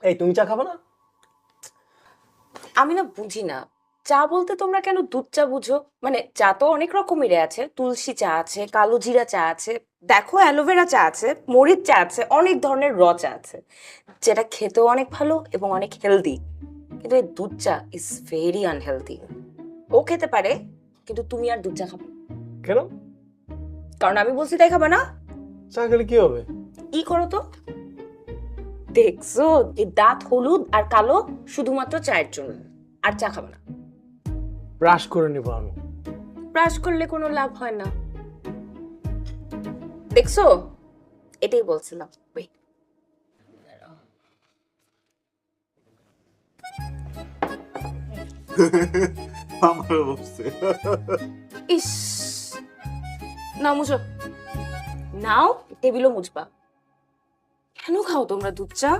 এই তুমি চা খাবে না? আমি না বুঝি না, চা বলতে তোমরা কেন দুধ চা বুঝো? মানে চা তো অনেক রকমেরই আছে, তুলসী চা আছে, কালো জিরা চা আছে, দেখো অ্যালোভেরা চা আছে, মরিচ চা আছে, অনেক ধরনের চা আছে, যেটা খেতেও অনেক ভালো এবং অনেক হেলদি। কিন্তু এই দুধ চা ইজ ভেরি আনহেলদি। ও খেতে পারে, কিন্তু তুমি আর দুধ চা খাবে না। কেন? কারণ আমি বলছি তাই খাবে না। চা খেলে কি হবে? ই করো তো। দেখছো, এই দাঁত হলুদ আর কালো শুধুমাত্র চায়ের জন্য, আর চা খাবে না। ব্রাশ করে নিবো আমি। ব্রাশ করলে কোনো লাভ হয় না, দেখছো? এটাই বলছিলাম। Wait. আমার বলছে ইস, নাও মুছো, নাও টেবিলও মুছবা। কেন খাও তোমরা দুধ চা?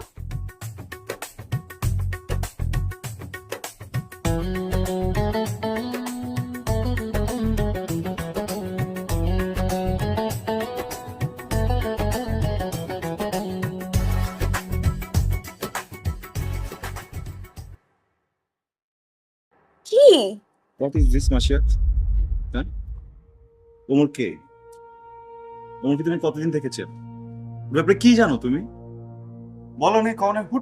কি? What is this Masiyat? হ্যাঁ, ওমর কে? ওমরকে তুমি কতদিন দেখেছো? ওর ব্যাপারে কি জানো তুমি? বলো নি কনে হুট